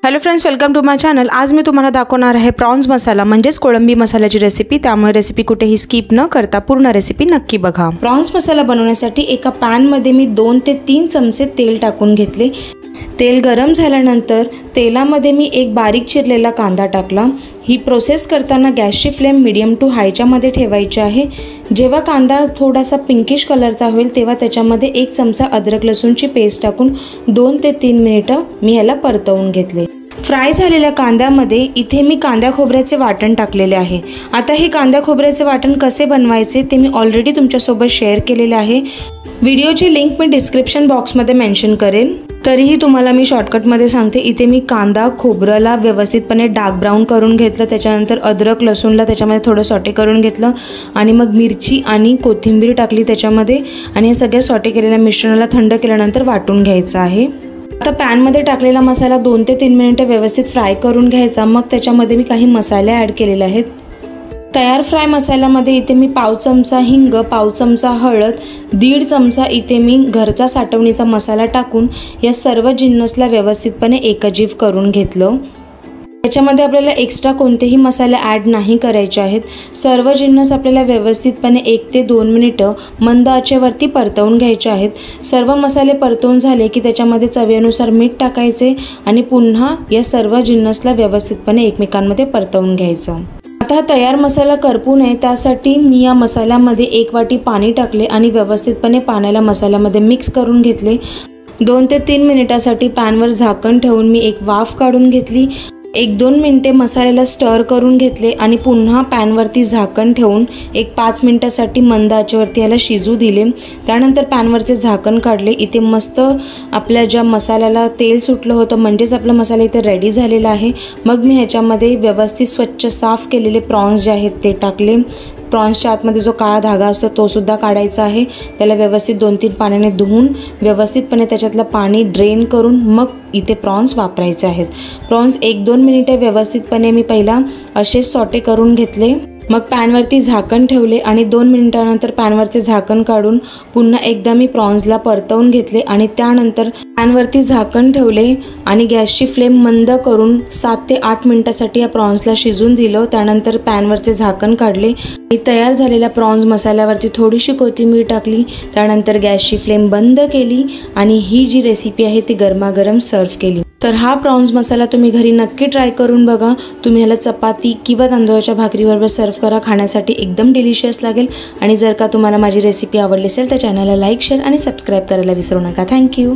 Hello friends, welcome to my channel. आज मी तुम्हाला दाखवणार आहे प्रॉन्स मसाला म्हणजेच कोळंबी मसाल्याची रेसिपी। त्यामुळे रेसिपी कुठेही स्किप न करता पूर्ण रेसिपी नक्की बघा। प्रॉन्स मसाला बनवण्यासाठी एका पॅन मध्ये मी 2 ते 3 चमचे तेल टाकून घेतले। तेल गरम झाल्यानंतर तेलामध्ये मी एक बारीक चिरलेला कांदा टाकला। ही प्रोसेस करताना गॅसची फ्लेम मीडियम टू हायच्या मध्ये ठेवायची आहे। जेव्हा कांदा थोडासा पिंकिश कलरचा होईल तेव्हा त्याच्यामध्ये 1 चमचा अद्रक लसूणची पेस्ट टाकून 2 ते 3 मिनिटे मी याला परतवून घेतले। फ्राय झालेल्या कांद्यामध्ये इथे मी कांदा खोबऱ्याचे वाटण टाकलेले आहे। आता हे कांदा खोबऱ्याचे वाटण कसे बनवायचे ते मी ऑलरेडी तुमच्यासोबत शेअर केलेले आहे। व्हिडिओची लिंक मी डिस्क्रिप्शन बॉक्समध्ये मेन्शन करेन। तरीही तुम्हाला मी शॉर्टकटमध्ये सांगते। इथे मी कांदा खोबऱ्याला व्यवस्थितपणे डार्क ब्राऊन करून घेतलं। त्याच्यानंतर अद्रक लसूणला त्याच्यामध्ये थोडं सॉटे करून घेतलं आणि मग मिरची आणि कोथिंबीर टाकली त्याच्यामध्ये आणि हे सगळं सॉटे केलेल्या मिश्रणाला थंड केल्यानंतर वाटून घ्यायचं आहे। आता पॅनमध्ये टाकलेला मसाला 2 ते 3 मिनिटे व्यवस्थित फ्राय करून घ्यायचा। मग त्याच्यामध्ये मी काही मसाले ॲड केलेले आहेत। तयार फ्राय मसाल्यामध्ये इथे मी पाव चमचा हिंग, पाव चमचा हळद, 1.5 चमचा इथे मी घरचा साठवणीचा मसाला टाकून या सर्व जिन्नसला व्यवस्थितपणे एकजीव करून घेतलं। त्याच्यामध्ये आपल्याला एक्स्ट्रा कोणतेही मसाले ॲड नाही करायचे आहेत। सर्व जिन्नस आपल्याला व्यवस्थितपणे 1 ते 2 मिनिटं मंद आचेवरती परतवून घ्यायचे आहेत। सर्व मसाले परतवून झाले की त्याच्यामध्ये चवीनुसार मीठ टाकायचे आणि पुन्हा या सर्व जिन्नसला व्यवस्थितपणे एकमेकांमध्ये परतवून घ्यायचं। आता तयार मसाला करपू नये त्यासाठी मी या मसाल्यामध्ये 1 वाटी पाणी टाकले आणि व्यवस्थितपणे पाण्याला मसाल्यामध्ये मिक्स करून घेतले। 2 ते 3 मिनिटासाठी पॅनवर झाकण ठेवून मी एक वाफ काढून घेतली। 1-2 मिनिटे मसाल्याला स्टर करून घेतले आणि पुन्हा पॅनवरती झाकण ठेवून 5 मिनिटासाठी मंद आचेवरती याला शिजू दिले। त्यानंतर पॅनवरचे झाकण काढले। इथे मस्त आपल्या ज्या मसाल्याला तेल सुटलं होतं म्हणजेच आपला मसाला इथे रेडी झालेला आहे। मग मी ह्याच्यामध्ये व्यवस्थित स्वच्छ साफ केलेले प्रॉन्स जे आहेत ते टाकले। प्रॉन्सच्या आतमध्ये जो काळा धागा असतो तो सुद्धा काढायचा आहे। त्याला व्यवस्थित 2-3 पाण्याने धुवून व्यवस्थितपणे त्याच्यातलं पाणी ड्रेन करून मग इथे प्रॉन्स वापरायचे आहेत। प्रॉन्स 1-2 मिनिटे व्यवस्थितपणे मी पहिला असेच सॉटे करून घेतले। मग पॅनवरती झाकण ठेवले आणि 2 मिनिटानंतर पॅनवरचे झाकण काढून पुन्हा एकदा मी प्रॉन्सला परतवून घेतले आणि त्यानंतर पॅनवरती झाकण ठेवले आणि गॅसची फ्लेम मंद करून 7 ते 8 मिनिटासाठी या प्रॉन्सला शिजून दिलं। त्यानंतर पॅनवरचे झाकण काढले आणि तयार झालेल्या प्रॉन्स मसाल्यावरती थोडीशी कोथिंबीर टाकली। त्यानंतर गॅसची फ्लेम बंद केली आणि ही जी रेसिपी आहे ती गरमागरम सर्व केली। तर हा प्रॉन्स मसाला तुम्ही घरी नक्की ट्राय करून बघा। तुम्ही ह्याला चपाती किंवा तांदूळाच्या भाकरीबरोबर सर्व करा, खाण्यासाठी एकदम डिलिशियस लागेल। आणि जर का तुम्हाला माझी रेसिपी आवडली असेल तर चॅनलला लाईक, शेअर आणि सबस्क्राईब करायला विसरू नका। थँक्यू।